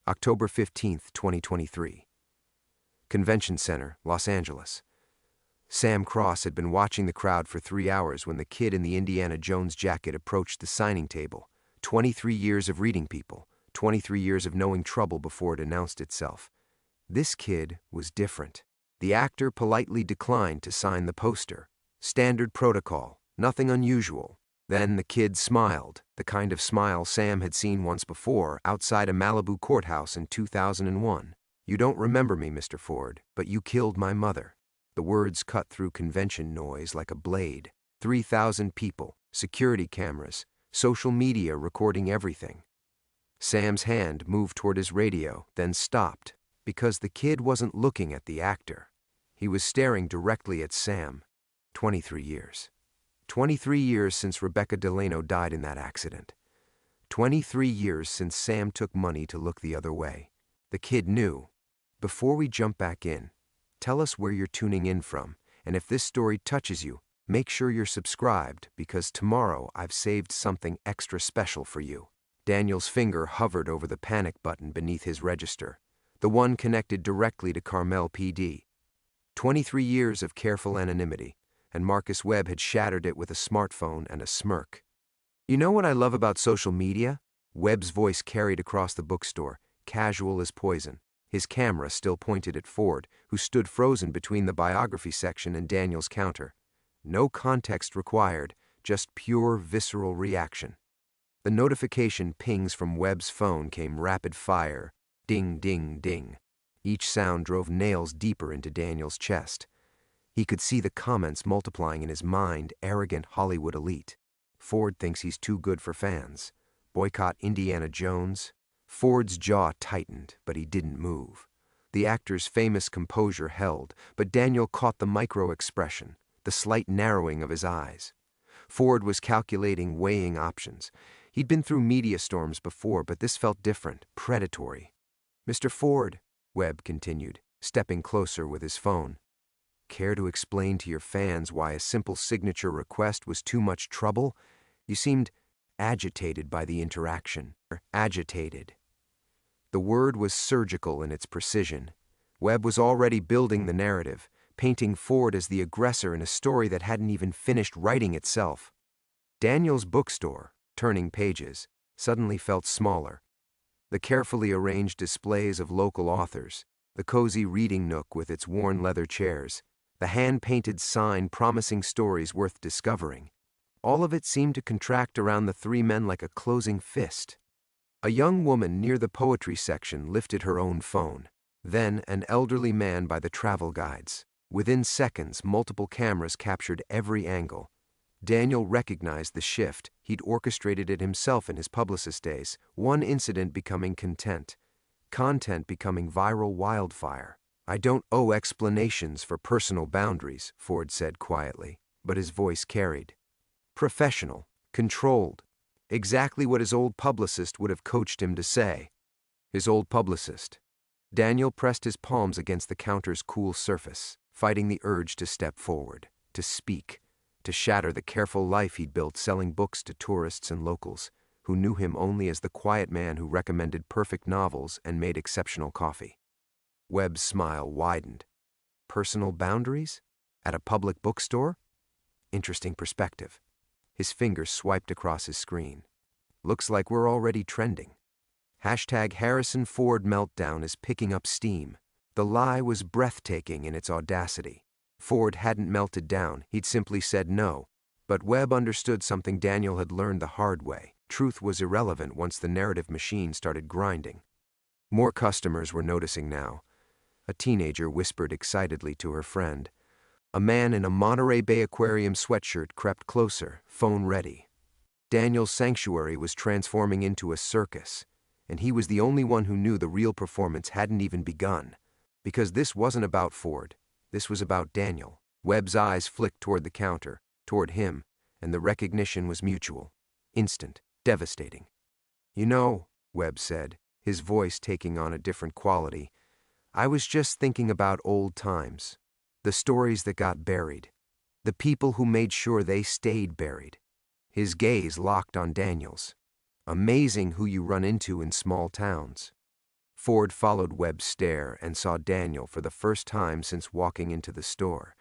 October 15, 2023. Convention Center, Los Angeles. Sam Cross had been watching the crowd for 3 hours when the kid in the Indiana Jones jacket approached the signing table. 23 years of reading people, 23 years of knowing trouble before it announced itself. This kid was different. The actor politely declined to sign the poster. Standard protocol, nothing unusual. Then the kid smiled, the kind of smile Sam had seen once before outside a Malibu courthouse in 2001. "You don't remember me, Mr. Ford, but you killed my mother." The words cut through convention noise like a blade. 3,000 people, security cameras, social media recording everything. Sam's hand moved toward his radio, then stopped, because the kid wasn't looking at the actor. He was staring directly at Sam. 23 years. 23 years since Rebecca Delano died in that accident. 23 years since Sam took money to look the other way. The kid knew. Before we jump back in, tell us where you're tuning in from, and if this story touches you, make sure you're subscribed, because tomorrow I've saved something extra special for you. Daniel's finger hovered over the panic button beneath his register, the one connected directly to Carmel PD. 23 years of careful anonymity, and Marcus Webb had shattered it with a smartphone and a smirk. "You know what I love about social media?" Webb's voice carried across the bookstore, casual as poison. His camera still pointed at Ford, who stood frozen between the biography section and Daniel's counter. No context required, just pure visceral reaction. The notification pings from Webb's phone came rapid fire. Ding, ding, ding. Each sound drove nails deeper into Daniel's chest. He could see the comments multiplying in his mind, arrogant Hollywood elite. Ford thinks he's too good for fans. Boycott Indiana Jones. Ford's jaw tightened, but he didn't move. The actor's famous composure held, but Daniel caught the micro-expression, the slight narrowing of his eyes. Ford was calculating, weighing options. He'd been through media storms before, but this felt different, predatory. "Mr. Ford," Webb continued, stepping closer with his phone. "Care to explain to your fans why a simple signature request was too much trouble? You seemed agitated by the interaction." Agitated. The word was surgical in its precision. Webb was already building the narrative, painting Ford as the aggressor in a story that hadn't even finished writing itself. Daniel's bookstore, turning pages, suddenly felt smaller. The carefully arranged displays of local authors, the cozy reading nook with its worn leather chairs, the hand-painted sign promising stories worth discovering. All of it seemed to contract around the three men like a closing fist. A young woman near the poetry section lifted her own phone. Then an elderly man by the travel guides. Within seconds, multiple cameras captured every angle. Daniel recognized the shift. He'd orchestrated it himself in his publicist days, one incident becoming content becoming viral wildfire. "I don't owe explanations for personal boundaries," Ford said quietly, but his voice carried. Professional, controlled, exactly what his old publicist would have coached him to say. His old publicist. Daniel pressed his palms against the counter's cool surface, fighting the urge to step forward, to speak, to shatter the careful life he'd built selling books to tourists and locals, who knew him only as the quiet man who recommended perfect novels and made exceptional coffee. Webb's smile widened. Personal boundaries? At a public bookstore? Interesting perspective. His fingers swiped across his screen. "Looks like we're already trending." Hashtag Harrison Ford meltdown is picking up steam. The lie was breathtaking in its audacity. Ford hadn't melted down, he'd simply said no. But Webb understood something Daniel had learned the hard way. Truth was irrelevant once the narrative machine started grinding. More customers were noticing now. A teenager whispered excitedly to her friend. A man in a Monterey Bay Aquarium sweatshirt crept closer, phone ready. Daniel's sanctuary was transforming into a circus, and he was the only one who knew the real performance hadn't even begun. Because this wasn't about Ford, this was about Daniel. Webb's eyes flicked toward the counter, toward him, and the recognition was mutual. Instant, devastating. "You know," Webb said, his voice taking on a different quality, "I was just thinking about old times. The stories that got buried. The people who made sure they stayed buried." His gaze locked on Daniel's. "Amazing who you run into in small towns." Ford followed Webb's stare and saw Daniel for the first time since walking into the store.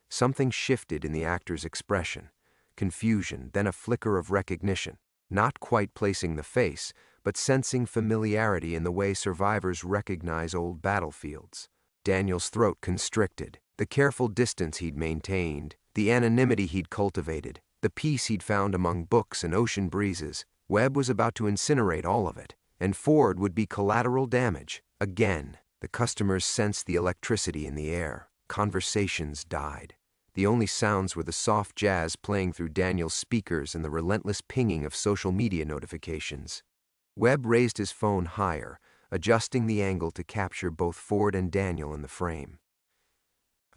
Something shifted in the actor's expression. Confusion, then a flicker of recognition. Not quite placing the face, but sensing familiarity in the way survivors recognize old battlefields. Daniel's throat constricted. The careful distance he'd maintained, the anonymity he'd cultivated, the peace he'd found among books and ocean breezes. Webb was about to incinerate all of it, and Ford would be collateral damage. Again, the customers sensed the electricity in the air. Conversations died. The only sounds were the soft jazz playing through Daniel's speakers and the relentless pinging of social media notifications. Webb raised his phone higher, adjusting the angle to capture both Ford and Daniel in the frame.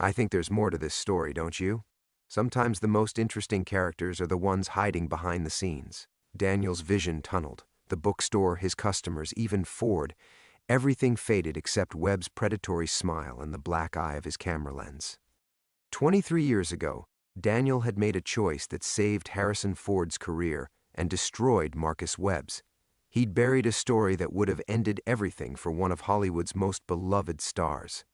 "I think there's more to this story, don't you? Sometimes the most interesting characters are the ones hiding behind the scenes." Daniel's vision tunneled. The bookstore, his customers, even Ford. Everything faded except Webb's predatory smile and the black eye of his camera lens. 23 years ago, Daniel had made a choice that saved Harrison Ford's career and destroyed Marcus Webb's. He'd buried a story that would have ended everything for one of Hollywood's most beloved stars.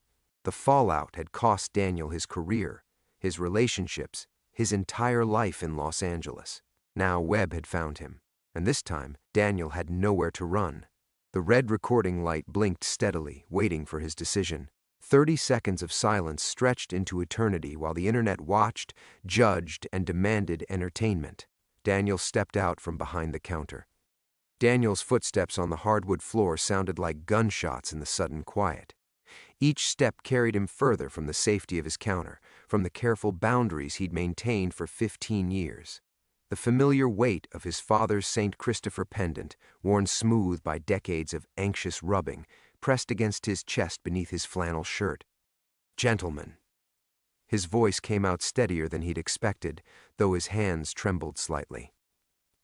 The fallout had cost Daniel his career, his relationships, his entire life in Los Angeles. Now Webb had found him, and this time Daniel had nowhere to run. The red recording light blinked steadily, waiting for his decision. 30 seconds of silence stretched into eternity while the internet watched, judged, and demanded entertainment. Daniel stepped out from behind the counter. Daniel's footsteps on the hardwood floor sounded like gunshots in the sudden quiet. Each step carried him further from the safety of his counter, from the careful boundaries he'd maintained for 15 years. The familiar weight of his father's St. Christopher pendant, worn smooth by decades of anxious rubbing, pressed against his chest beneath his flannel shirt. "Gentlemen." His voice came out steadier than he'd expected, though his hands trembled slightly.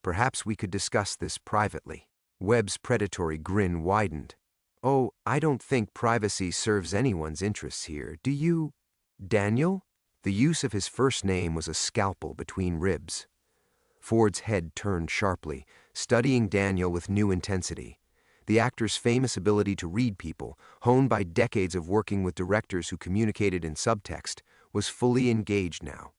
"Perhaps we could discuss this privately." Webb's predatory grin widened. "Oh, I don't think privacy serves anyone's interests here, do you, Daniel?" The use of his first name was a scalpel between ribs. Ford's head turned sharply, studying Daniel with new intensity. The actor's famous ability to read people, honed by decades of working with directors who communicated in subtext, was fully engaged now.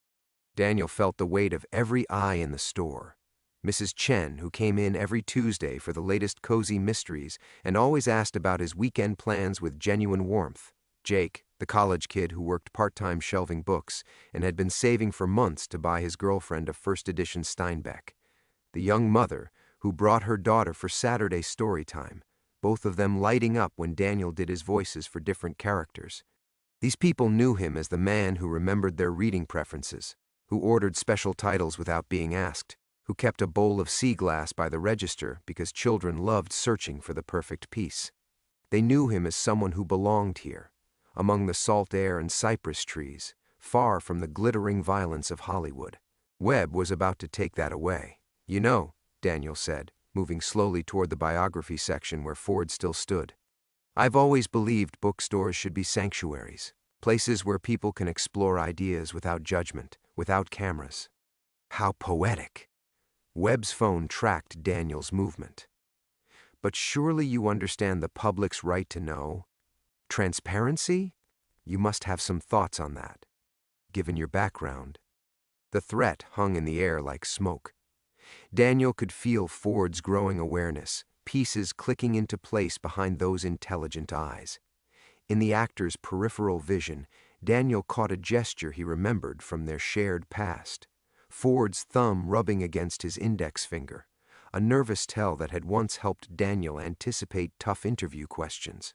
Daniel felt the weight of every eye in the store. Mrs. Chen, who came in every Tuesday for the latest cozy mysteries and always asked about his weekend plans with genuine warmth. Jake, the college kid who worked part-time shelving books and had been saving for months to buy his girlfriend a first-edition Steinbeck. The young mother, who brought her daughter for Saturday story time, both of them lighting up when Daniel did his voices for different characters. These people knew him as the man who remembered their reading preferences, who ordered special titles without being asked, who kept a bowl of sea glass by the register because children loved searching for the perfect piece. They knew him as someone who belonged here, among the salt air and cypress trees, far from the glittering violence of Hollywood. Webb was about to take that away. "You know," Daniel said, moving slowly toward the biography section where Ford still stood, "I've always believed bookstores should be sanctuaries, places where people can explore ideas without judgment, without cameras." How poetic! Webb's phone tracked Daniel's movement. "But surely you understand the public's right to know? Transparency? You must have some thoughts on that, given your background." The threat hung in the air like smoke. Daniel could feel Ford's growing awareness, pieces clicking into place behind those intelligent eyes. In the actor's peripheral vision, Daniel caught a gesture he remembered from their shared past. Ford's thumb rubbing against his index finger, a nervous tell that had once helped Daniel anticipate tough interview questions.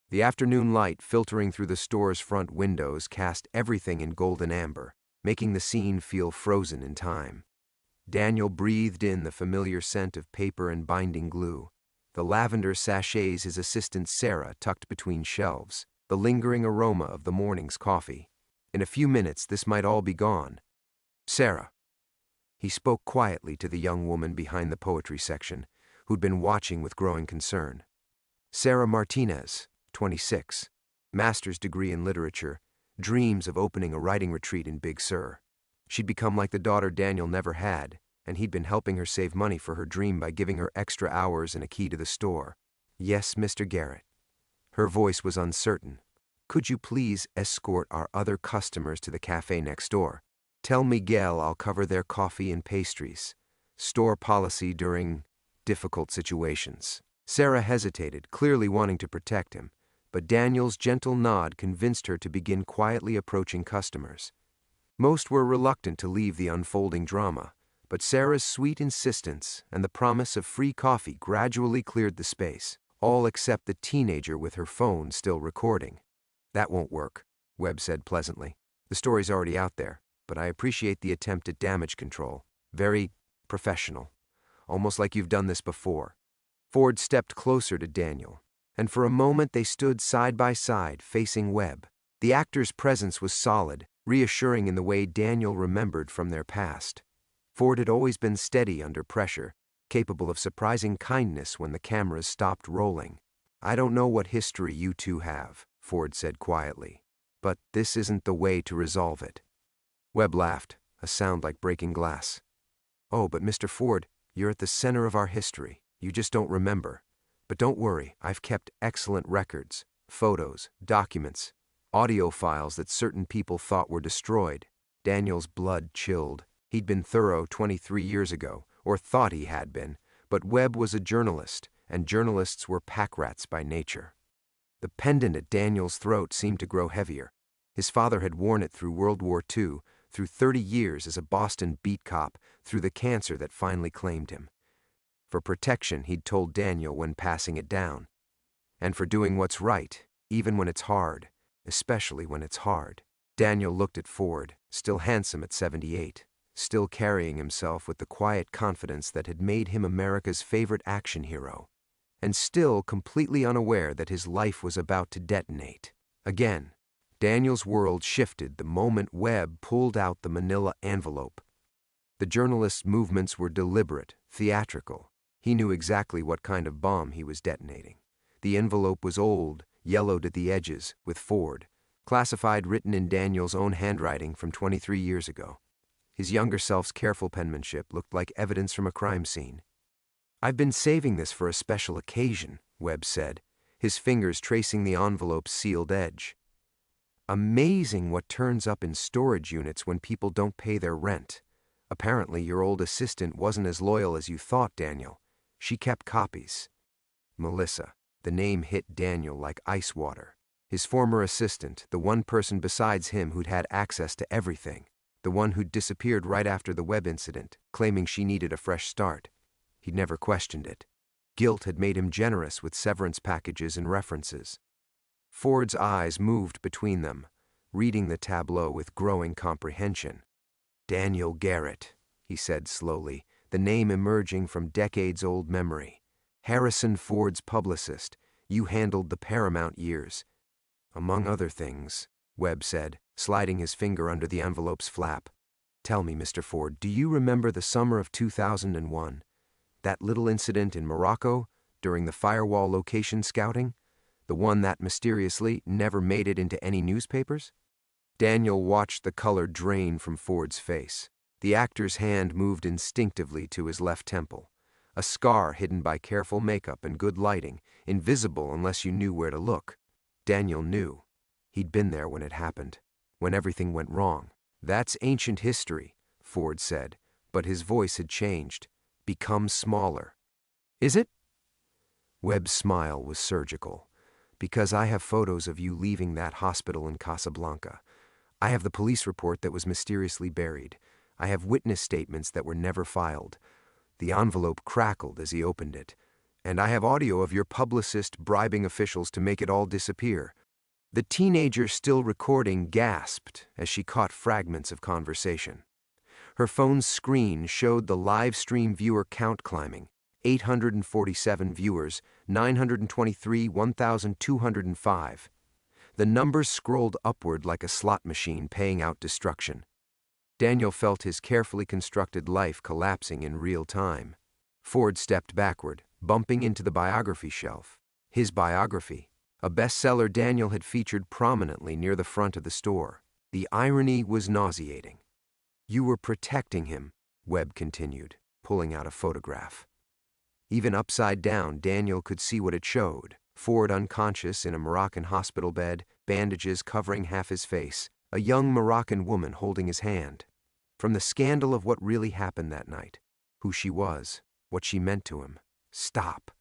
The afternoon light filtering through the store's front windows cast everything in golden amber, making the scene feel frozen in time. Daniel breathed in the familiar scent of paper and binding glue, the lavender sachets his assistant Sarah tucked between shelves, the lingering aroma of the morning's coffee. In a few minutes, this might all be gone. "Sarah." He spoke quietly to the young woman behind the poetry section, who'd been watching with growing concern. Sarah Martinez, 26, master's degree in literature, dreams of opening a writing retreat in Big Sur. She'd become like the daughter Daniel never had, and he'd been helping her save money for her dream by giving her extra hours and a key to the store. "Yes, Mr. Garrett." Her voice was uncertain. Could you please escort our other customers to the cafe next door? Tell Miguel I'll cover their coffee and pastries. Store policy during difficult situations. Sarah hesitated, clearly wanting to protect him, but Daniel's gentle nod convinced her to begin quietly approaching customers. Most were reluctant to leave the unfolding drama, but Sarah's sweet insistence and the promise of free coffee gradually cleared the space, all except the teenager with her phone still recording. That won't work, Webb said pleasantly. The story's already out there, but I appreciate the attempt at damage control. Very professional. Almost like you've done this before. Ford stepped closer to Daniel, and for a moment they stood side by side, facing Webb. The actor's presence was solid, reassuring in the way Daniel remembered from their past. Ford had always been steady under pressure, capable of surprising kindness when the cameras stopped rolling. I don't know what history you two have, Ford said quietly, but this isn't the way to resolve it. Webb laughed, a sound like breaking glass. Oh, but Mr. Ford, you're at the center of our history. You just don't remember. But don't worry, I've kept excellent records, photos, documents, audio files that certain people thought were destroyed. Daniel's blood chilled. He'd been thorough 23 years ago, or thought he had been, but Webb was a journalist, and journalists were pack rats by nature. The pendant at Daniel's throat seemed to grow heavier. His father had worn it through World War II, through 30 years as a Boston beat cop, through the cancer that finally claimed him. For protection, he'd told Daniel when passing it down. And for doing what's right, even when it's hard, especially when it's hard. Daniel looked at Ford, still handsome at 78, still carrying himself with the quiet confidence that had made him America's favorite action hero, and still completely unaware that his life was about to detonate. Again, Daniel's world shifted the moment Webb pulled out the manila envelope. The journalist's movements were deliberate, theatrical. He knew exactly what kind of bomb he was detonating. The envelope was old, yellowed at the edges, with Ford, classified, written in Daniel's own handwriting from 23 years ago. His younger self's careful penmanship looked like evidence from a crime scene. I've been saving this for a special occasion, Webb said, his fingers tracing the envelope's sealed edge. Amazing what turns up in storage units when people don't pay their rent. Apparently your old assistant wasn't as loyal as you thought, Daniel. She kept copies. Melissa. The name hit Daniel like ice water. His former assistant, the one person besides him who'd had access to everything, the one who'd disappeared right after the Webb incident, claiming she needed a fresh start. He'd never questioned it. Guilt had made him generous with severance packages and references. Ford's eyes moved between them, reading the tableau with growing comprehension. Daniel Garrett, he said slowly, the name emerging from decades-old memory. Harrison Ford's publicist, you handled the Paramount years. Among other things, Webb said, sliding his finger under the envelope's flap. Tell me, Mr. Ford, do you remember the summer of 2001? That little incident in Morocco during the firewall location scouting? The one that mysteriously never made it into any newspapers? Daniel watched the color drain from Ford's face. The actor's hand moved instinctively to his left temple, a scar hidden by careful makeup and good lighting, invisible unless you knew where to look. Daniel knew. He'd been there when it happened, when everything went wrong. That's ancient history, Ford said, but his voice had changed, become smaller. Is it? Webb's smile was surgical. Because I have photos of you leaving that hospital in Casablanca. I have the police report that was mysteriously buried. I have witness statements that were never filed. The envelope crackled as he opened it. And I have audio of your publicist bribing officials to make it all disappear. The teenager still recording gasped as she caught fragments of conversation. Her phone's screen showed the live stream viewer count climbing. 847 viewers, 923, 1,205. The numbers scrolled upward like a slot machine paying out destruction. Daniel felt his carefully constructed life collapsing in real time. Ford stepped backward, bumping into the biography shelf. His biography, a bestseller Daniel had featured prominently near the front of the store. The irony was nauseating. You were protecting him, Webb continued, pulling out a photograph. Even upside down, Daniel could see what it showed. Ford unconscious in a Moroccan hospital bed, bandages covering half his face, a young Moroccan woman holding his hand. From the scandal of what really happened that night, who she was, what she meant to him. Stop.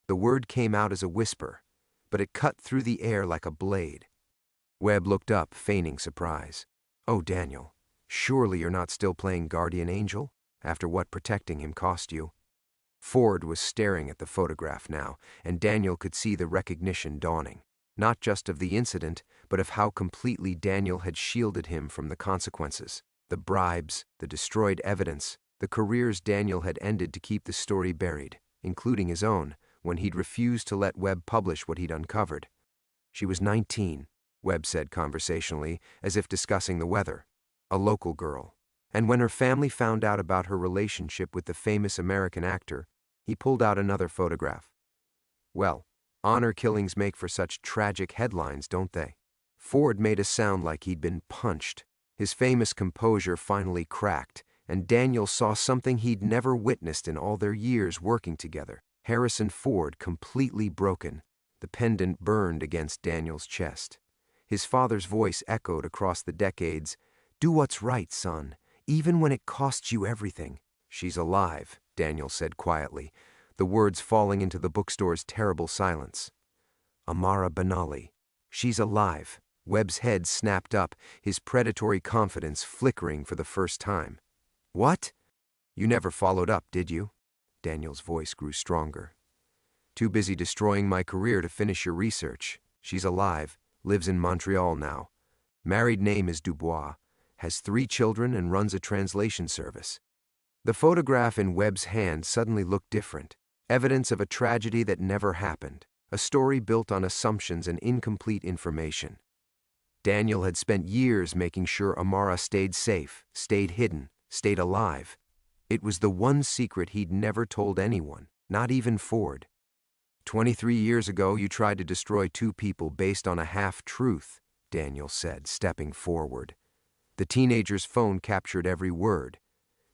The word came out as a whisper, but it cut through the air like a blade. Webb looked up, feigning surprise. Oh, Daniel, surely you're not still playing guardian angel, after what protecting him cost you? Ford was staring at the photograph now, and Daniel could see the recognition dawning, not just of the incident, but of how completely Daniel had shielded him from the consequences, the bribes, the destroyed evidence, the careers Daniel had ended to keep the story buried, including his own, when he'd refused to let Webb publish what he'd uncovered. She was 19, Webb said conversationally, as if discussing the weather. A local girl. And when her family found out about her relationship with the famous American actor, he pulled out another photograph. Well, honor killings make for such tragic headlines, don't they? Ford made a sound like he'd been punched. His famous composure finally cracked, and Daniel saw something he'd never witnessed in all their years working together. Harrison Ford completely broken. The pendant burned against Daniel's chest. His father's voice echoed across the decades. Do what's right, son, even when it costs you everything. She's alive, Daniel said quietly, the words falling into the bookstore's terrible silence. Amara Benali. She's alive. Webb's head snapped up, his predatory confidence flickering for the first time. What? You never followed up, did you? Daniel's voice grew stronger. Too busy destroying my career to finish your research. She's alive, lives in Montreal now. Married name is Dubois, has 3 children and runs a translation service. The photograph in Webb's hand suddenly looked different, evidence of a tragedy that never happened, a story built on assumptions and incomplete information. Daniel had spent years making sure Amara stayed safe, stayed hidden, stayed alive. It was the one secret he'd never told anyone, not even Ford. 23 years ago, you tried to destroy 2 people based on a half-truth, Daniel said, stepping forward. The teenager's phone captured every word.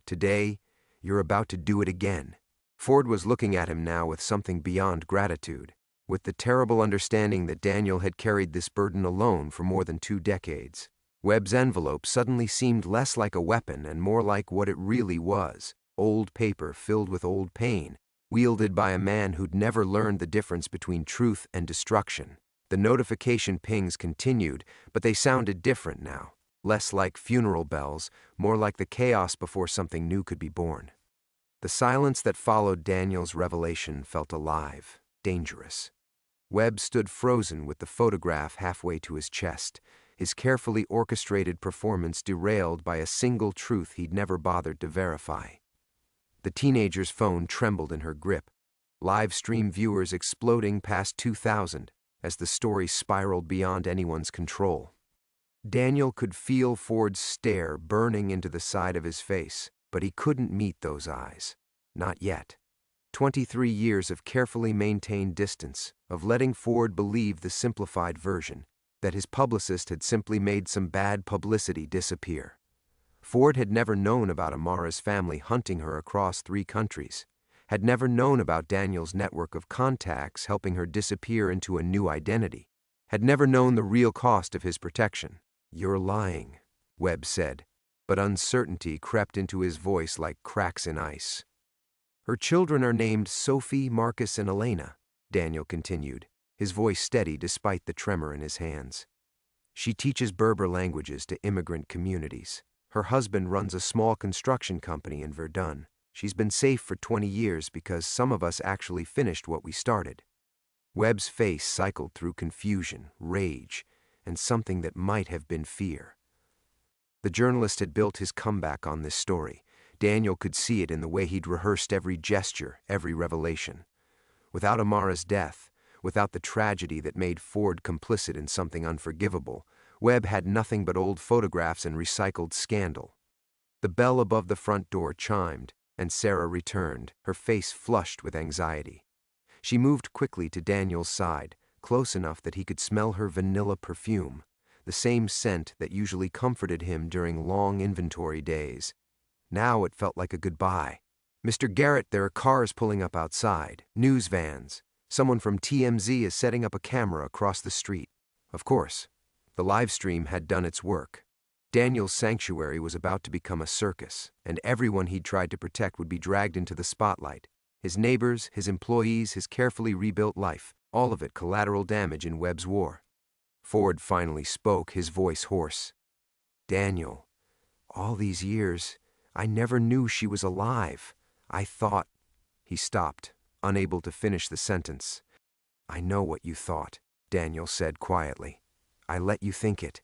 Today, you're about to do it again. Ford was looking at him now with something beyond gratitude, with the terrible understanding that Daniel had carried this burden alone for more than 2 decades. Webb's envelope suddenly seemed less like a weapon and more like what it really was, old paper filled with old pain, wielded by a man who'd never learned the difference between truth and destruction. The notification pings continued, but they sounded different now, less like funeral bells, more like the chaos before something new could be born. The silence that followed Daniel's revelation felt alive, dangerous. Webb stood frozen with the photograph halfway to his chest, his carefully orchestrated performance derailed by a single truth he'd never bothered to verify. The teenager's phone trembled in her grip, live stream viewers exploding past 2,000 as the story spiraled beyond anyone's control. Daniel could feel Ford's stare burning into the side of his face, but he couldn't meet those eyes. Not yet. 23 years of carefully maintained distance, of letting Ford believe the simplified version, that his publicist had simply made some bad publicity disappear. Ford had never known about Amara's family hunting her across 3 countries, had never known about Daniel's network of contacts helping her disappear into a new identity, had never known the real cost of his protection. You're lying, Webb said, but uncertainty crept into his voice like cracks in ice. Her children are named Sophie, Marcus, and Elena, Daniel continued, his voice steady despite the tremor in his hands. She teaches Berber languages to immigrant communities. Her husband runs a small construction company in Verdun. She's been safe for 20 years because some of us actually finished what we started. Webb's face cycled through confusion, rage, and something that might have been fear. The journalist had built his comeback on this story. Daniel could see it in the way he'd rehearsed every gesture, every revelation. Without Amara's death, without the tragedy that made Ford complicit in something unforgivable, Webb had nothing but old photographs and recycled scandal. The bell above the front door chimed, and Sarah returned, her face flushed with anxiety. She moved quickly to Daniel's side, close enough that he could smell her vanilla perfume, the same scent that usually comforted him during long inventory days. Now it felt like a goodbye. Mr. Garrett, there are cars pulling up outside, news vans. Someone from TMZ is setting up a camera across the street. Of course, the live stream had done its work. Daniel's sanctuary was about to become a circus, and everyone he'd tried to protect would be dragged into the spotlight. His neighbors, his employees, his carefully rebuilt life, all of it collateral damage in Webb's war. Ford finally spoke, his voice hoarse. "Daniel, all these years, I never knew she was alive. I thought—" He stopped, unable to finish the sentence. "I know what you thought," Daniel said quietly. "I let you think it.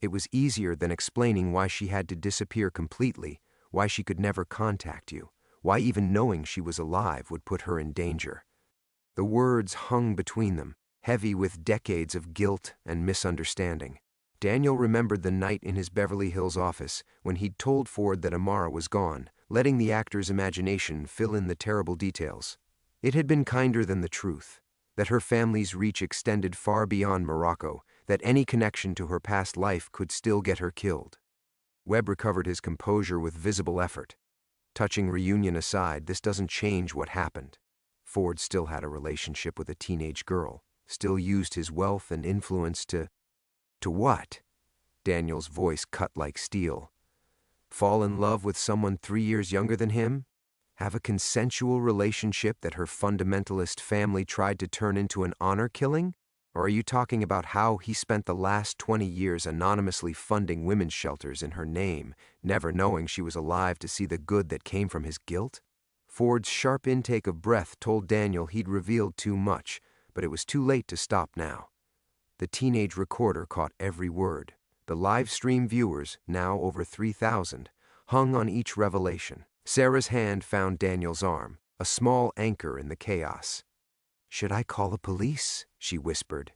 It was easier than explaining why she had to disappear completely, why she could never contact you, why even knowing she was alive would put her in danger." The words hung between them, heavy with decades of guilt and misunderstanding. Daniel remembered the night in his Beverly Hills office when he'd told Ford that Amara was gone, letting the actor's imagination fill in the terrible details. It had been kinder than the truth, that her family's reach extended far beyond Morocco, that any connection to her past life could still get her killed. Webb recovered his composure with visible effort. Touching reunion aside, this doesn't change what happened. Ford still had a relationship with a teenage girl, still used his wealth and influence to what? Daniel's voice cut like steel. Fall in love with someone 3 years younger than him? Have a consensual relationship that her fundamentalist family tried to turn into an honor killing? Or are you talking about how he spent the last 20 years anonymously funding women's shelters in her name, never knowing she was alive to see the good that came from his guilt? Ford's sharp intake of breath told Daniel he'd revealed too much, but it was too late to stop now. The teenage recorder caught every word. The live stream viewers, now over 3,000, hung on each revelation. Sarah's hand found Daniel's arm, a small anchor in the chaos. "Should I call the police?" she whispered.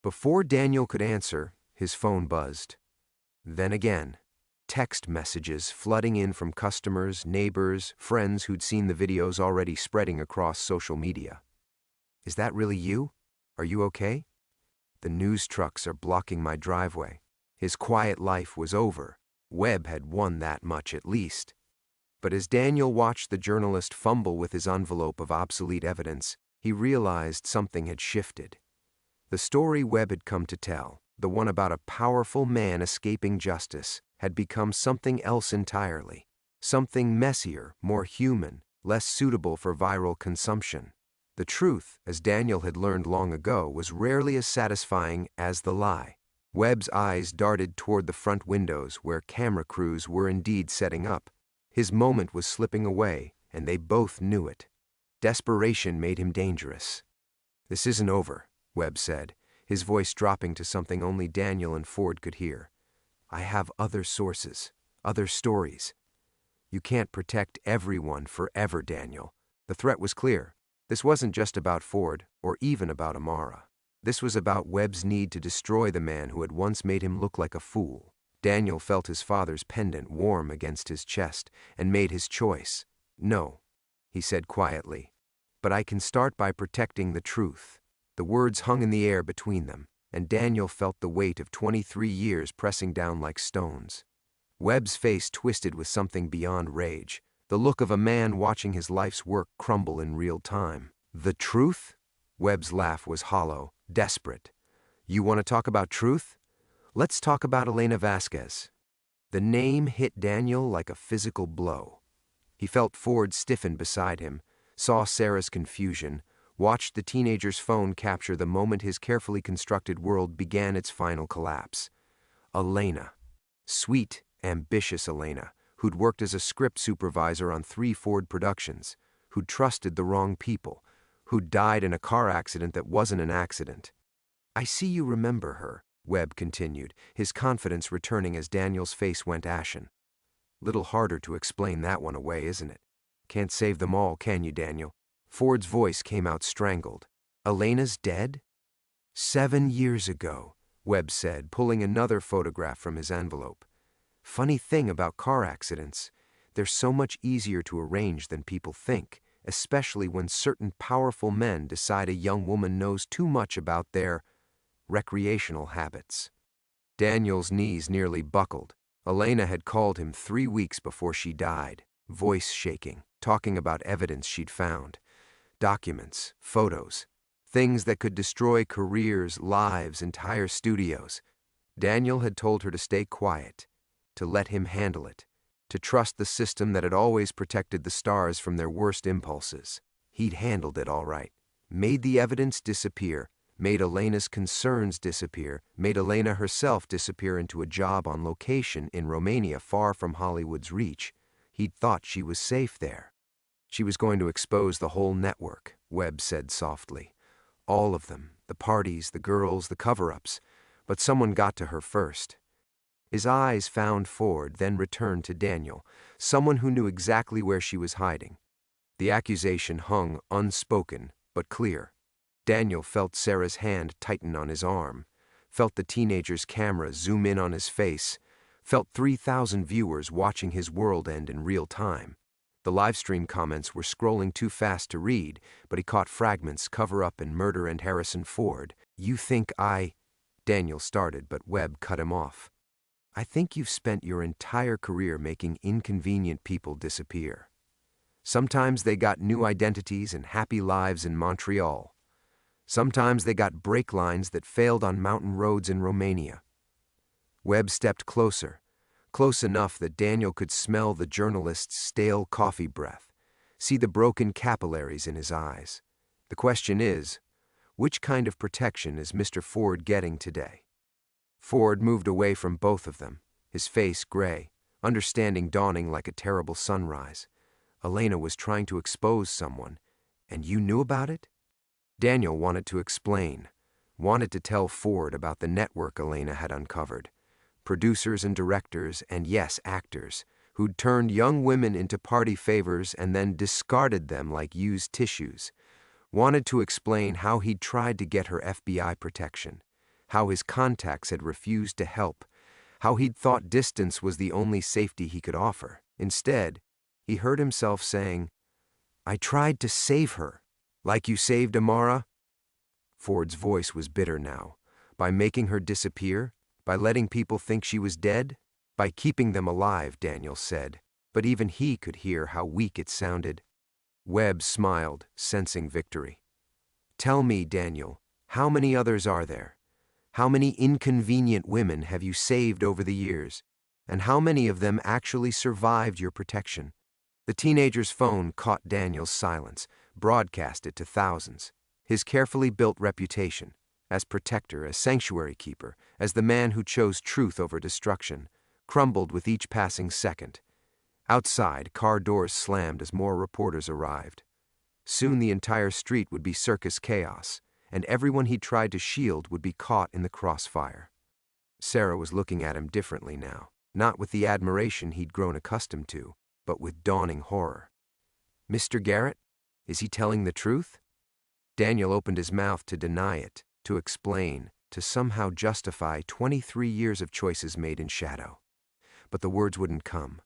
Before Daniel could answer, his phone buzzed. Then again, text messages flooding in from customers, neighbors, friends who'd seen the videos already spreading across social media. "Is that really you? Are you okay? The news trucks are blocking my driveway." His quiet life was over. Webb had won that much at least. But as Daniel watched the journalist fumble with his envelope of obsolete evidence, he realized something had shifted. The story Webb had come to tell, the one about a powerful man escaping justice, had become something else entirely. Something messier, more human, less suitable for viral consumption. The truth, as Daniel had learned long ago, was rarely as satisfying as the lie. Webb's eyes darted toward the front windows where camera crews were indeed setting up. His moment was slipping away, and they both knew it. Desperation made him dangerous. "This isn't over," Webb said, his voice dropping to something only Daniel and Ford could hear. "I have other sources, other stories. You can't protect everyone forever, Daniel." The threat was clear. This wasn't just about Ford, or even about Amara. This was about Webb's need to destroy the man who had once made him look like a fool. Daniel felt his father's pendant warm against his chest and made his choice. "No," he said quietly, "but I can start by protecting the truth." The words hung in the air between them, and Daniel felt the weight of 23 years pressing down like stones. Webb's face twisted with something beyond rage, the look of a man watching his life's work crumble in real time. "The truth?" Webb's laugh was hollow, desperate. "You want to talk about truth? Let's talk about Elena Vasquez." The name hit Daniel like a physical blow. He felt Ford stiffen beside him, saw Sarah's confusion, watched the teenager's phone capture the moment his carefully constructed world began its final collapse. Elena. Sweet, ambitious Elena, who'd worked as a script supervisor on 3 Ford productions, who'd trusted the wrong people, who'd died in a car accident that wasn't an accident. "I see you remember her," Webb continued, his confidence returning as Daniel's face went ashen. "Little harder to explain that one away, isn't it? Can't save them all, can you, Daniel?" Ford's voice came out strangled. "Elena's dead?" 7 years ago, Webb said, pulling another photograph from his envelope. "Funny thing about car accidents, they're so much easier to arrange than people think, especially when certain powerful men decide a young woman knows too much about their recreational habits." Daniel's knees nearly buckled. Elena had called him 3 weeks before she died, voice shaking, talking about evidence she'd found. documents, photos, things that could destroy careers, lives, entire studios. Daniel had told her to stay quiet, to let him handle it, to trust the system that had always protected the stars from their worst impulses. He'd handled it all right, made the evidence disappear, made Elena's concerns disappear, made Elena herself disappear into a job on location in Romania far from Hollywood's reach. He'd thought she was safe there. She was going to expose the whole network, Webb said softly. All of them, the parties, the girls, the cover-ups. But someone got to her first. His eyes found Ford, then returned to Daniel, someone who knew exactly where she was hiding. The accusation hung unspoken, but clear. Daniel felt Sarah's hand tighten on his arm, felt the teenager's camera zoom in on his face, felt 3,000 viewers watching his world end in real time. The livestream comments were scrolling too fast to read, but he caught fragments, cover up and murder and Harrison Ford. You think Daniel started, but Webb cut him off. I think you've spent your entire career making inconvenient people disappear. Sometimes they got new identities and happy lives in Montreal. Sometimes they got brake lines that failed on mountain roads in Romania. Webb stepped closer, close enough that Daniel could smell the journalist's stale coffee breath, see the broken capillaries in his eyes. The question is, which kind of protection is Mr. Ford getting today? Ford moved away from both of them, his face gray, understanding dawning like a terrible sunrise. Elena was trying to expose someone, and you knew about it? Daniel wanted to explain, wanted to tell Ford about the network Elena had uncovered. Producers and directors, and yes, actors, who'd turned young women into party favors and then discarded them like used tissues. Wanted to explain how he'd tried to get her FBI protection, how his contacts had refused to help, how he'd thought distance was the only safety he could offer. Instead, he heard himself saying, I tried to save her. Like you saved Amara? Ford's voice was bitter now. By making her disappear? By letting people think she was dead? By keeping them alive, Daniel said. But even he could hear how weak it sounded. Webb smiled, sensing victory. Tell me, Daniel, how many others are there? How many inconvenient women have you saved over the years? And how many of them actually survived your protection? The teenager's phone caught Daniel's silence, broadcast it to thousands. His carefully built reputation, as protector, as sanctuary keeper, as the man who chose truth over destruction, crumbled with each passing second. Outside, car doors slammed as more reporters arrived. Soon the entire street would be circus chaos, and everyone he tried to shield would be caught in the crossfire. Sarah was looking at him differently now, not with the admiration he'd grown accustomed to, but with dawning horror. Mr. Garrett? Is he telling the truth? Daniel opened his mouth to deny it, to explain, to somehow justify 23 years of choices made in shadow. But the words wouldn't come.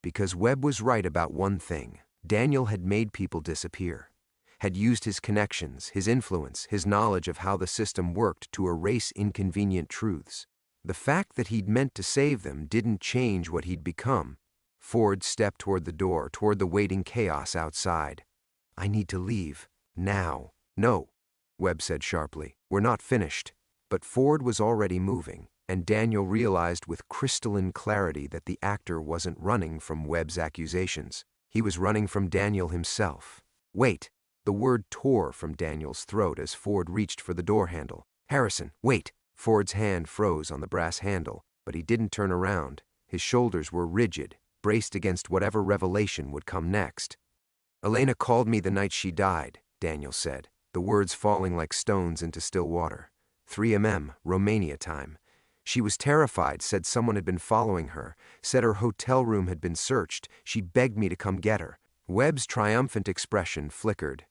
Because Webb was right about one thing. Daniel had made people disappear, had used his connections, his influence, his knowledge of how the system worked to erase inconvenient truths. The fact that he'd meant to save them didn't change what he'd become. Ford stepped toward the door, toward the waiting chaos outside. I need to leave. Now. No, Webb said sharply. We're not finished. But Ford was already moving, and Daniel realized with crystalline clarity that the actor wasn't running from Webb's accusations. He was running from Daniel himself. Wait! The word tore from Daniel's throat as Ford reached for the door handle. Harrison, wait! Ford's hand froze on the brass handle, but he didn't turn around. His shoulders were rigid, braced against whatever revelation would come next. Elena called me the night she died, Daniel said, the words falling like stones into still water. 3 Romania time. She was terrified, said someone had been following her, said her hotel room had been searched. She begged me to come get her. Webb's triumphant expression flickered.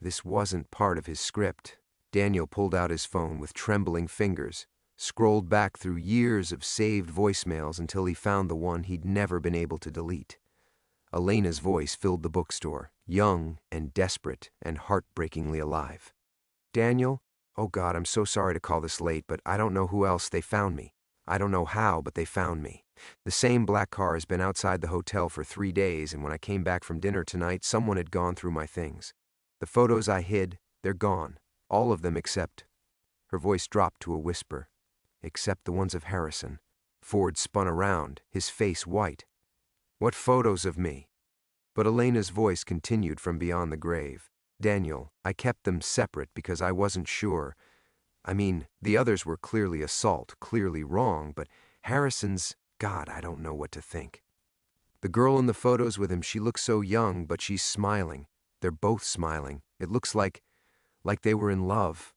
This wasn't part of his script. Daniel pulled out his phone with trembling fingers, scrolled back through years of saved voicemails until he found the one he'd never been able to delete. Elena's voice filled the bookstore, young and desperate and heartbreakingly alive. Daniel, oh God, I'm so sorry to call this late, but I don't know who else. They found me. I don't know how, but they found me. The same black car has been outside the hotel for 3 days, and when I came back from dinner tonight, someone had gone through my things. The photos I hid, they're gone. All of them except—" Her voice dropped to a whisper. "Except the ones of Harrison." Ford spun around, his face white. "What photos of me?" But Elena's voice continued from beyond the grave. "Daniel, I kept them separate because I wasn't sure. I mean, the others were clearly assault, clearly wrong, but Harrison's, God, I don't know what to think. The girl in the photos with him, she looks so young, but she's smiling. They're both smiling. It looks like they were in love."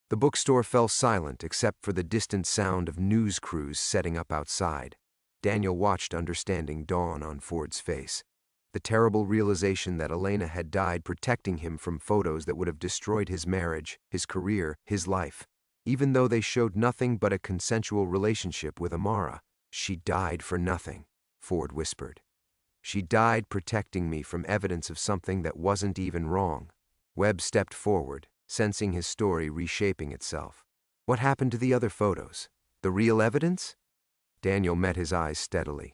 The bookstore fell silent except for the distant sound of news crews setting up outside. Daniel watched understanding dawn on Ford's face. The terrible realization that Elena had died protecting him from photos that would have destroyed his marriage, his career, his life. Even though they showed nothing but a consensual relationship with Amara. "She died for nothing," Ford whispered. "She died protecting me from evidence of something that wasn't even wrong." Webb stepped forward, sensing his story reshaping itself. "What happened to the other photos? The real evidence?" Daniel met his eyes steadily.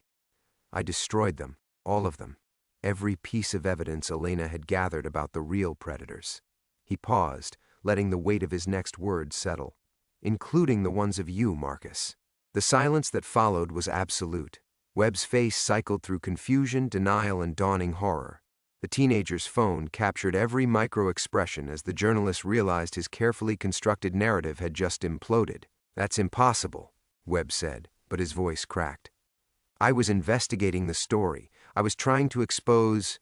"I destroyed them, all of them. Every piece of evidence Elena had gathered about the real predators." He paused, letting the weight of his next words settle. "Including the ones of you, Marcus." The silence that followed was absolute. Webb's face cycled through confusion, denial, and dawning horror. The teenager's phone captured every micro-expression as the journalist realized his carefully constructed narrative had just imploded. "That's impossible," Webb said, but his voice cracked. "I was investigating the story. I was trying to expose—"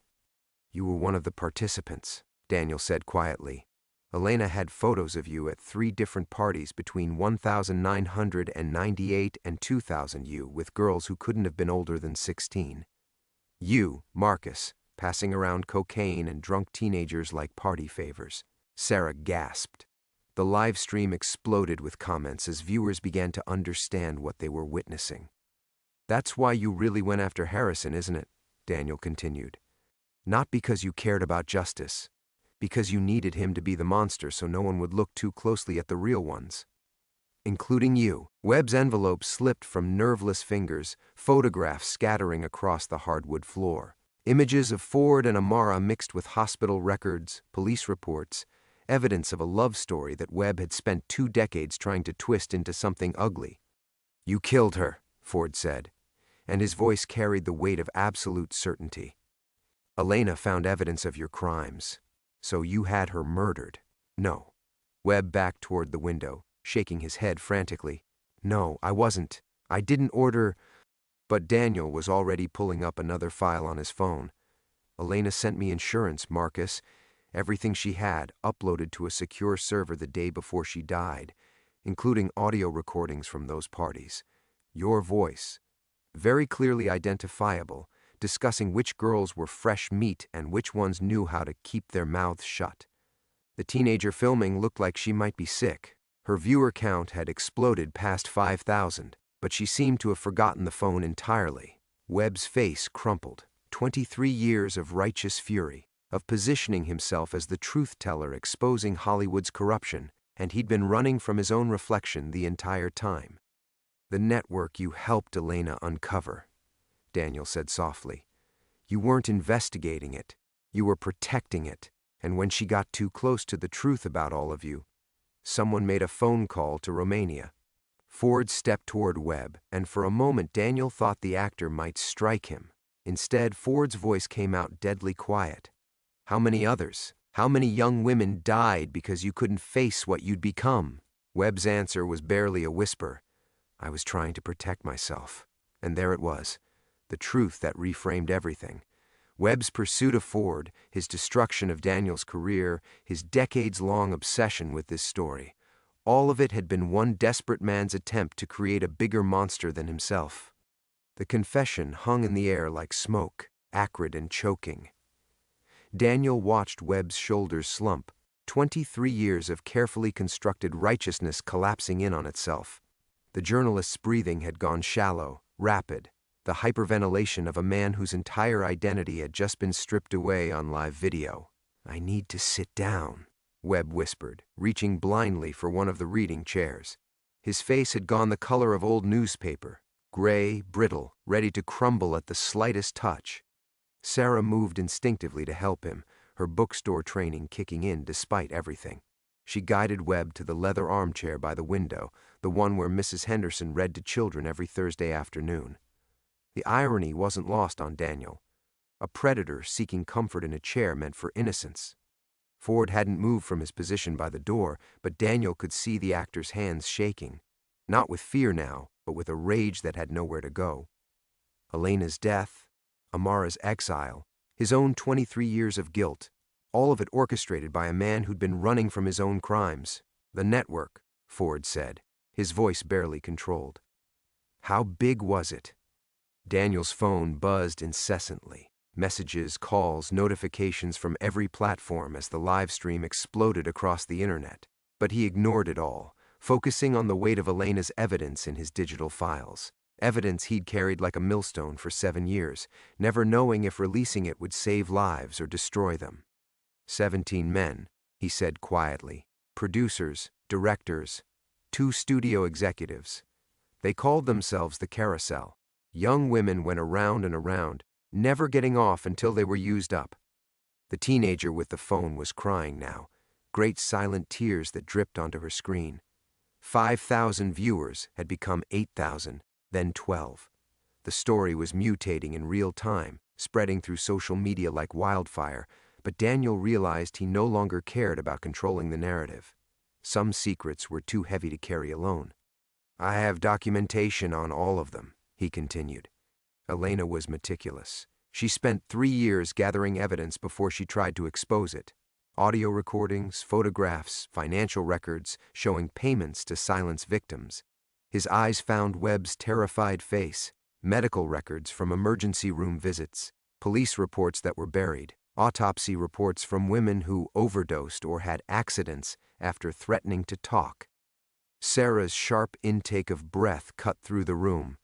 "You were one of the participants," Daniel said quietly. "Elena had photos of you at 3 different parties between 1998 and 2000 with girls who couldn't have been older than 16. You, Marcus, passing around cocaine and drunk teenagers like party favors." Sarah gasped. The live stream exploded with comments as viewers began to understand what they were witnessing. "That's why you really went after Harrison, isn't it?" Daniel continued. "Not because you cared about justice. Because you needed him to be the monster so no one would look too closely at the real ones. Including you." Webb's envelope slipped from nerveless fingers, photographs scattering across the hardwood floor. Images of Ford and Amara mixed with hospital records, police reports, evidence of a love story that Webb had spent 2 decades trying to twist into something ugly. "You killed her," Ford said, and his voice carried the weight of absolute certainty. "Elena found evidence of your crimes. So you had her murdered." "No." Webb backed toward the window, shaking his head frantically. "No, I wasn't. I didn't order—" But Daniel was already pulling up another file on his phone. "Elena sent me insurance, Marcus. Everything she had, uploaded to a secure server the day before she died, including audio recordings from those parties. Your voice, very clearly identifiable, discussing which girls were fresh meat and which ones knew how to keep their mouths shut. The teenager filming looked like she might be sick. Her viewer count had exploded past 5,000, but she seemed to have forgotten the phone entirely." Webb's face crumpled. 23 years of righteous fury, of positioning himself as the truth-teller exposing Hollywood's corruption, and he'd been running from his own reflection the entire time. "The network you helped Elena uncover," Daniel said softly. "You weren't investigating it. You were protecting it. And when she got too close to the truth about all of you, someone made a phone call to Romania." Ford stepped toward Webb, and for a moment Daniel thought the actor might strike him. Instead, Ford's voice came out deadly quiet. "How many others? How many young women died because you couldn't face what you'd become?" Webb's answer was barely a whisper. "I was trying to protect myself." And there it was. The truth that reframed everything. Webb's pursuit of Ford, his destruction of Daniel's career, his decades-long obsession with this story, all of it had been one desperate man's attempt to create a bigger monster than himself. The confession hung in the air like smoke, acrid and choking. Daniel watched Webb's shoulders slump, 23 years of carefully constructed righteousness collapsing in on itself. The journalist's breathing had gone shallow, rapid, the hyperventilation of a man whose entire identity had just been stripped away on live video. "I need to sit down," Webb whispered, reaching blindly for one of the reading chairs. His face had gone the color of old newspaper, gray, brittle, ready to crumble at the slightest touch. Sarah moved instinctively to help him, her bookstore training kicking in despite everything. She guided Webb to the leather armchair by the window, the one where Mrs. Henderson read to children every Thursday afternoon. The irony wasn't lost on Daniel. A predator seeking comfort in a chair meant for innocence. Ford hadn't moved from his position by the door, but Daniel could see the actor's hands shaking. Not with fear now, but with a rage that had nowhere to go. Elena's death, Amara's exile, his own 23 years of guilt, all of it orchestrated by a man who'd been running from his own crimes. The network, Ford said, his voice barely controlled. How big was it? Daniel's phone buzzed incessantly. Messages, calls, notifications from every platform as the live stream exploded across the internet. But he ignored it all, focusing on the weight of Elena's evidence in his digital files. Evidence he'd carried like a millstone for 7 years, never knowing if releasing it would save lives or destroy them. 17 men, he said quietly. Producers, directors, 2 studio executives. They called themselves the Carousel. Young women went around and around, never getting off until they were used up. The teenager with the phone was crying now, great silent tears that dripped onto her screen. 5,000 viewers had become 8,000, then 12. The story was mutating in real time, spreading through social media like wildfire, but Daniel realized he no longer cared about controlling the narrative. Some secrets were too heavy to carry alone. I have documentation on all of them, he continued. Elena was meticulous. She spent 3 years gathering evidence before she tried to expose it. Audio recordings, photographs, financial records showing payments to silence victims. His eyes found Webb's terrified face, medical records from emergency room visits, police reports that were buried, autopsy reports from women who overdosed or had accidents after threatening to talk. Sarah's sharp intake of breath cut through the room.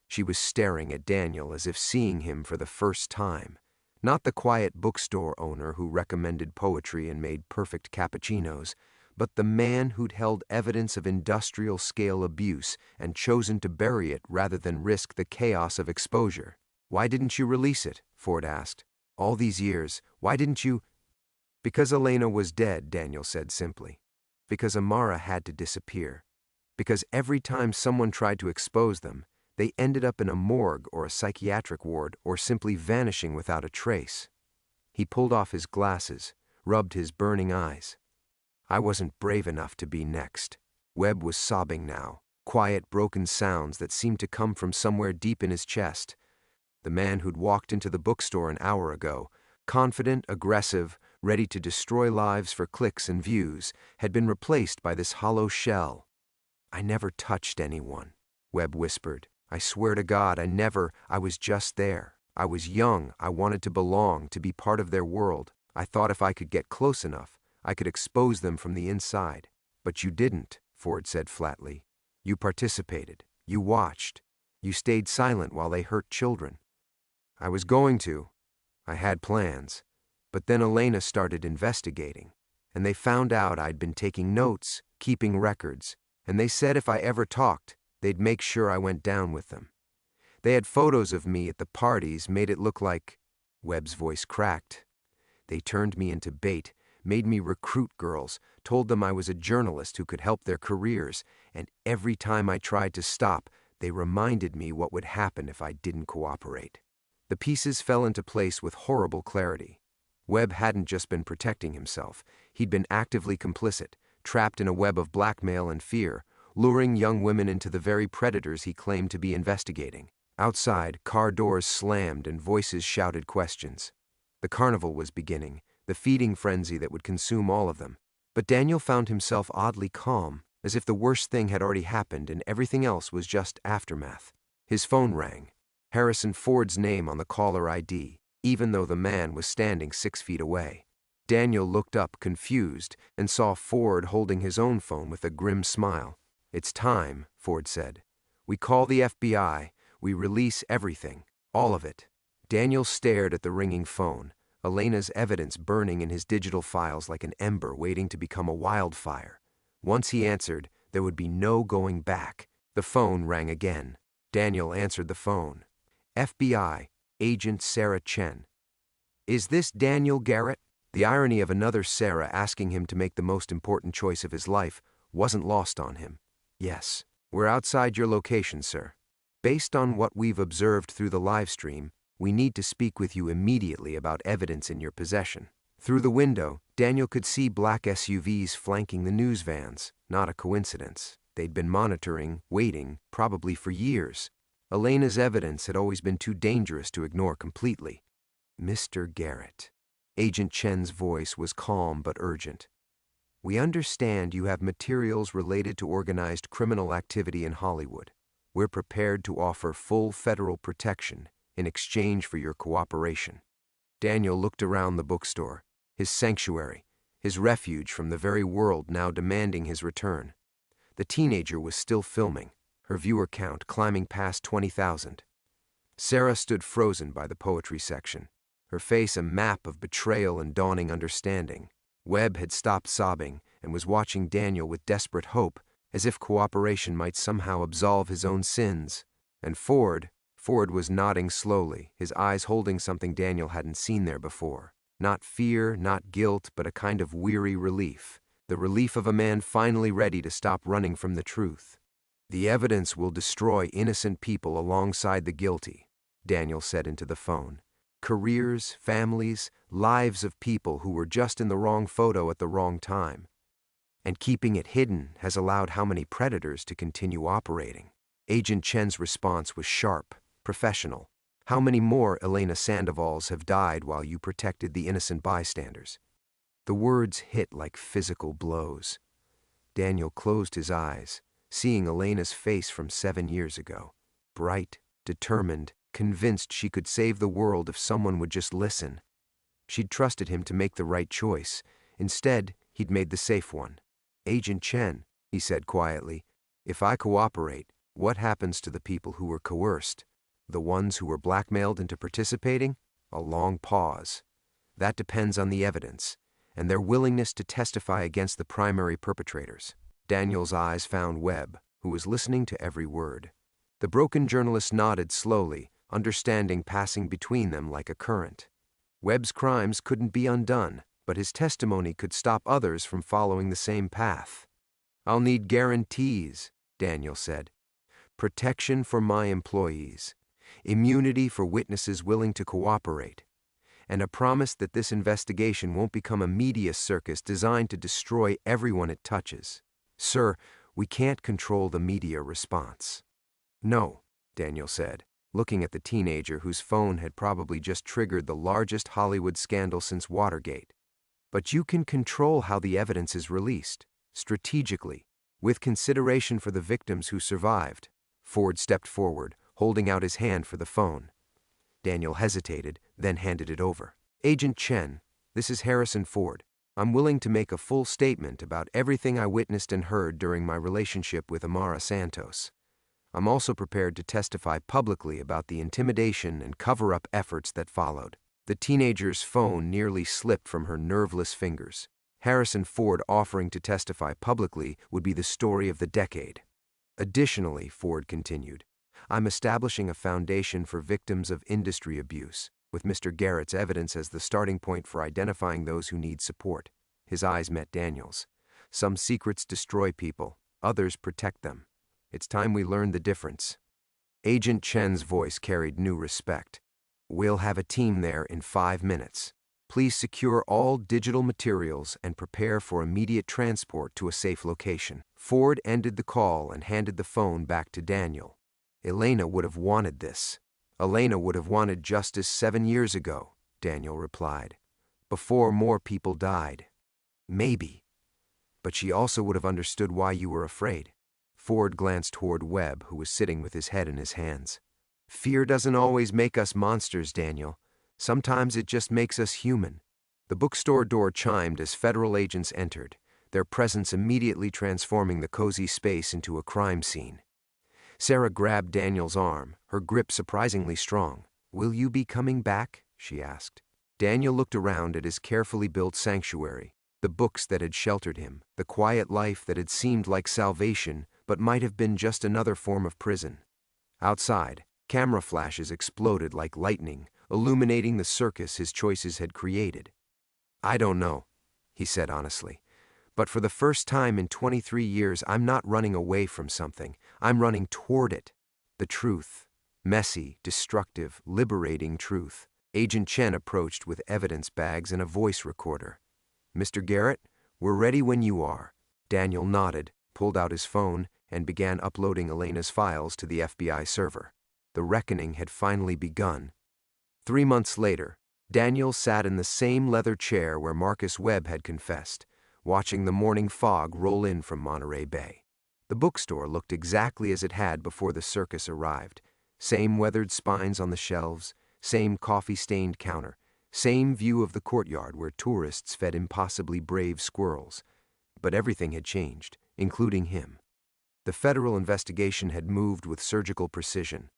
She was staring at Daniel as if seeing him for the first time. Not the quiet bookstore owner who recommended poetry and made perfect cappuccinos, but the man who'd held evidence of industrial-scale abuse and chosen to bury it rather than risk the chaos of exposure. Why didn't you release it? Ford asked. All these years, why didn't you? Because Elena was dead, Daniel said simply. Because Amara had to disappear. Because every time someone tried to expose them, they ended up in a morgue or a psychiatric ward or simply vanishing without a trace. He pulled off his glasses, rubbed his burning eyes. I wasn't brave enough to be next. Webb was sobbing now, quiet, broken sounds that seemed to come from somewhere deep in his chest. The man who'd walked into the bookstore an hour ago, confident, aggressive, ready to destroy lives for clicks and views, had been replaced by this hollow shell. I never touched anyone, Webb whispered. I swear to God, I was just there. I was young, I wanted to belong, to be part of their world. I thought if I could get close enough, I could expose them from the inside. But you didn't, Ford said flatly. You participated. You watched. You stayed silent while they hurt children. I was going to. I had plans. But then Elena started investigating, and they found out I'd been taking notes, keeping records, and they said if I ever talked, they'd make sure I went down with them. They had photos of me at the parties, made it look like... Webb's voice cracked. They turned me into bait, made me recruit girls, told them I was a journalist who could help their careers, and every time I tried to stop, they reminded me what would happen if I didn't cooperate. The pieces fell into place with horrible clarity. Webb hadn't just been protecting himself. He'd been actively complicit, trapped in a web of blackmail and fear, luring young women into the very predators he claimed to be investigating. Outside, car doors slammed and voices shouted questions. The carnival was beginning, the feeding frenzy that would consume all of them. But Daniel found himself oddly calm, as if the worst thing had already happened and everything else was just aftermath. His phone rang. Harrison Ford's name on the caller ID, even though the man was standing 6 feet away. Daniel looked up, confused, and saw Ford holding his own phone with a grim smile. It's time, Ford said. We call the FBI. We release everything. All of it. Daniel stared at the ringing phone, Elena's evidence burning in his digital files like an ember waiting to become a wildfire. Once he answered, there would be no going back. The phone rang again. Daniel answered the phone. FBI, Agent Sarah Chen. Is this Daniel Garrett? The irony of another Sarah asking him to make the most important choice of his life wasn't lost on him. "Yes, we're outside your location, sir. Based on what we've observed through the live stream, we need to speak with you immediately about evidence in your possession." Through the window, Daniel could see black SUVs flanking the news vans. Not a coincidence. They'd been monitoring, waiting, probably for years. Elena's evidence had always been too dangerous to ignore completely. "Mr. Garrett." Agent Chen's voice was calm but urgent. "We understand you have materials related to organized criminal activity in Hollywood. We're prepared to offer full federal protection in exchange for your cooperation." Daniel looked around the bookstore, his sanctuary, his refuge from the very world now demanding his return. The teenager was still filming, her viewer count climbing past 20,000. Sarah stood frozen by the poetry section, her face a map of betrayal and dawning understanding. Webb had stopped sobbing and was watching Daniel with desperate hope, as if cooperation might somehow absolve his own sins. And Ford was nodding slowly, his eyes holding something Daniel hadn't seen there before. Not fear, not guilt, but a kind of weary relief. The relief of a man finally ready to stop running from the truth. "The evidence will destroy innocent people alongside the guilty," Daniel said into the phone. "Careers, families, lives of people who were just in the wrong photo at the wrong time. And keeping it hidden has allowed how many predators to continue operating." Agent Chen's response was sharp, professional. "How many more Elena Sandovals have died while you protected the innocent bystanders?" The words hit like physical blows. Daniel closed his eyes, seeing Elena's face from 7 years ago. Bright, determined, convinced she could save the world if someone would just listen. She'd trusted him to make the right choice. Instead, he'd made the safe one. "Agent Chen," he said quietly, "if I cooperate, what happens to the people who were coerced? The ones who were blackmailed into participating?" A long pause. "That depends on the evidence and their willingness to testify against the primary perpetrators." Daniel's eyes found Webb, who was listening to every word. The broken journalist nodded slowly, understanding passing between them like a current. Webb's crimes couldn't be undone, but his testimony could stop others from following the same path. "I'll need guarantees," Daniel said. "Protection for my employees, immunity for witnesses willing to cooperate, and a promise that this investigation won't become a media circus designed to destroy everyone it touches. Sir, we can't control the media response." "No," Daniel said, looking at the teenager whose phone had probably just triggered the largest Hollywood scandal since Watergate. "But you can control how the evidence is released, strategically, with consideration for the victims who survived." Ford stepped forward, holding out his hand for the phone. Daniel hesitated, then handed it over. "Agent Chen, this is Harrison Ford. I'm willing to make a full statement about everything I witnessed and heard during my relationship with Amara Santos. I'm also prepared to testify publicly about the intimidation and cover-up efforts that followed." The teenager's phone nearly slipped from her nerveless fingers. Harrison Ford offering to testify publicly would be the story of the decade. "Additionally," Ford continued, "I'm establishing a foundation for victims of industry abuse, with Mr. Garrett's evidence as the starting point for identifying those who need support." His eyes met Daniel's. "Some secrets destroy people, others protect them. It's time we learned the difference." Agent Chen's voice carried new respect. "We'll have a team there in 5 minutes. Please secure all digital materials and prepare for immediate transport to a safe location." Ford ended the call and handed the phone back to Daniel. "Elena would have wanted this. Elena would have wanted justice 7 years ago," Daniel replied. "Before more people died. Maybe. But she also would have understood why you were afraid." Ford glanced toward Webb, who was sitting with his head in his hands. "Fear doesn't always make us monsters, Daniel. Sometimes it just makes us human." The bookstore door chimed as federal agents entered, their presence immediately transforming the cozy space into a crime scene. Sarah grabbed Daniel's arm, her grip surprisingly strong. "Will you be coming back?" she asked. Daniel looked around at his carefully built sanctuary, the books that had sheltered him, the quiet life that had seemed like salvation but might have been just another form of prison. Outside, camera flashes exploded like lightning, illuminating the circus his choices had created. I don't know, he said honestly. But for the first time in 23 years, I'm not running away from something. I'm running toward it. The truth. Messy, destructive, liberating truth. Agent Chen approached with evidence bags and a voice recorder. Mr. Garrett, we're ready when you are. Daniel nodded, pulled out his phone, and began uploading Elena's files to the FBI server. The reckoning had finally begun. 3 months later, Daniel sat in the same leather chair where Marcus Webb had confessed, watching the morning fog roll in from Monterey Bay. The bookstore looked exactly as it had before the circus arrived. Same weathered spines on the shelves, same coffee-stained counter, same view of the courtyard where tourists fed impossibly brave squirrels. But everything had changed, including him. The federal investigation had moved with surgical precision.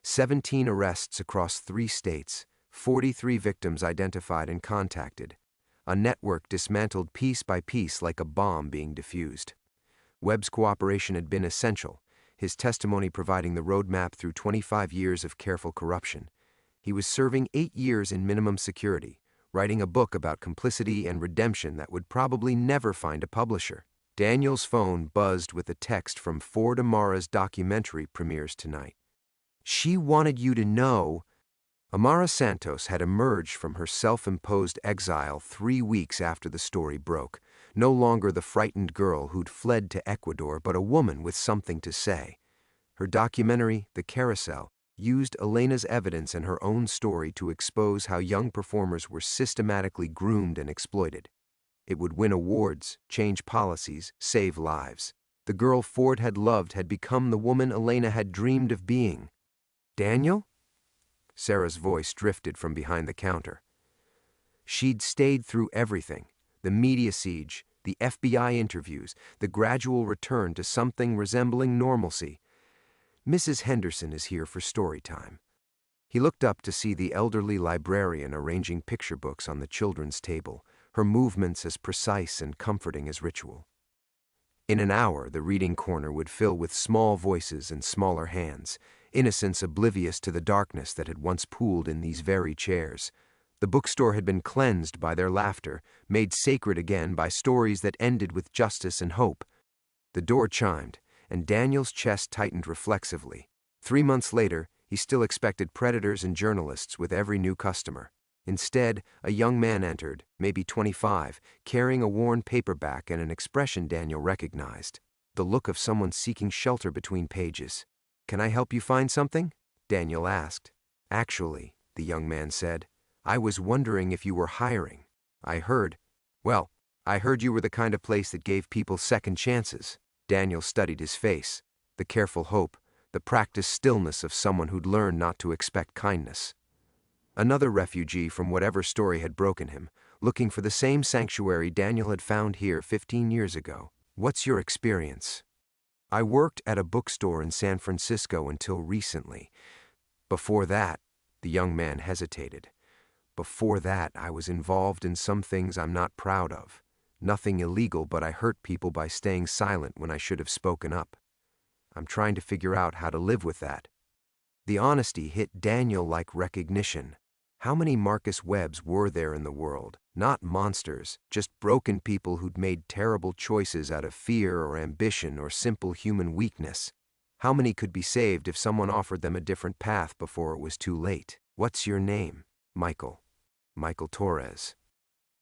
17 arrests across 3 states, 43 victims identified and contacted. A network dismantled piece by piece like a bomb being defused. Webb's cooperation had been essential, his testimony providing the roadmap through 25 years of careful corruption. He was serving 8 years in minimum security, writing a book about complicity and redemption that would probably never find a publisher. Daniel's phone buzzed with a text from Ford Amara's documentary premieres tonight. She wanted you to know. Amara Santos had emerged from her self-imposed exile 3 weeks after the story broke, no longer the frightened girl who'd fled to Ecuador, but a woman with something to say. Her documentary, The Carousel, used Elena's evidence and her own story to expose how young performers were systematically groomed and exploited. It would win awards, change policies, save lives. The girl Ford had loved had become the woman Elena had dreamed of being. Daniel? Sarah's voice drifted from behind the counter. She'd stayed through everything, the media siege, the FBI interviews, the gradual return to something resembling normalcy. Mrs. Henderson is here for story time. He looked up to see the elderly librarian arranging picture books on the children's table, her movements as precise and comforting as ritual. In an hour, the reading corner would fill with small voices and smaller hands, innocents oblivious to the darkness that had once pooled in these very chairs. The bookstore had been cleansed by their laughter, made sacred again by stories that ended with justice and hope. The door chimed, and Daniel's chest tightened reflexively. 3 months later, he still expected predators and journalists with every new customer. Instead, a young man entered, maybe 25, carrying a worn paperback and an expression Daniel recognized. The look of someone seeking shelter between pages. "Can I help you find something?" Daniel asked. "Actually," the young man said, "I was wondering if you were hiring. I heard you were the kind of place that gave people second chances." Daniel studied his face, the careful hope, the practiced stillness of someone who'd learned not to expect kindness. Another refugee from whatever story had broken him, looking for the same sanctuary Daniel had found here 15 years ago. "What's your experience?" "I worked at a bookstore in San Francisco until recently. Before that," the young man hesitated. "Before that, I was involved in some things I'm not proud of. Nothing illegal, but I hurt people by staying silent when I should have spoken up. I'm trying to figure out how to live with that." The honesty hit Daniel like recognition. How many Marcus Webbs were there in the world? Not monsters, just broken people who'd made terrible choices out of fear or ambition or simple human weakness. How many could be saved if someone offered them a different path before it was too late? "What's your name?" "Michael. Michael Torres."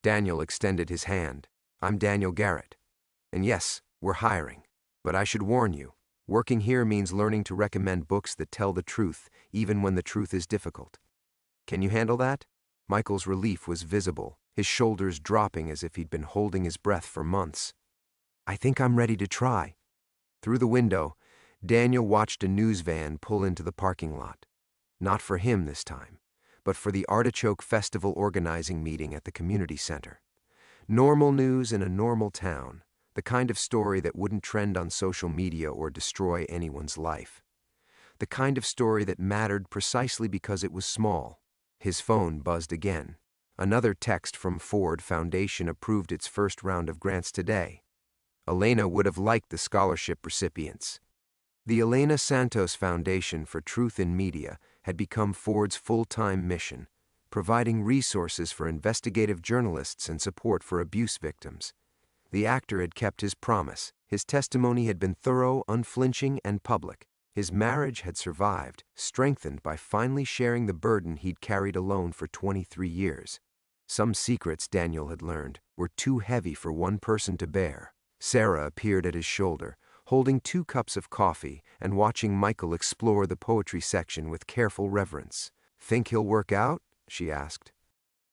Daniel extended his hand. "I'm Daniel Garrett. And yes, we're hiring. But I should warn you, working here means learning to recommend books that tell the truth, even when the truth is difficult. Can you handle that?" Michael's relief was visible, his shoulders dropping as if he'd been holding his breath for months. "I think I'm ready to try." Through the window, Daniel watched a news van pull into the parking lot. Not for him this time, but for the Artichoke Festival organizing meeting at the community center. Normal news in a normal town, the kind of story that wouldn't trend on social media or destroy anyone's life. The kind of story that mattered precisely because it was small. His phone buzzed again. Another text from Ford Foundation approved its first round of grants today. Elena would have liked the scholarship recipients. The Elena Santos Foundation for Truth in Media had become Ford's full-time mission, providing resources for investigative journalists and support for abuse victims. The actor had kept his promise. His testimony had been thorough, unflinching, and public. His marriage had survived, strengthened by finally sharing the burden he'd carried alone for 23 years. Some secrets Daniel had learned were too heavy for one person to bear. Sarah appeared at his shoulder, holding 2 cups of coffee and watching Michael explore the poetry section with careful reverence. "Think he'll work out?" she asked.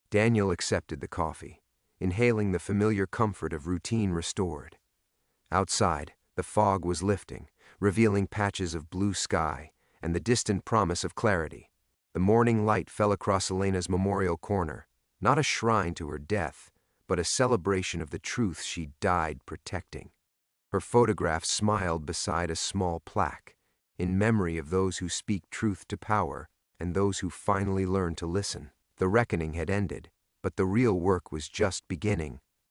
Daniel accepted the coffee, inhaling the familiar comfort of routine restored. Outside, the fog was lifting, revealing patches of blue sky and the distant promise of clarity. The morning light fell across Elena's memorial corner, not a shrine to her death, but a celebration of the truth she died protecting. Her photograph smiled beside a small plaque, in memory of those who speak truth to power and those who finally learn to listen. The reckoning had ended, but the real work was just beginning.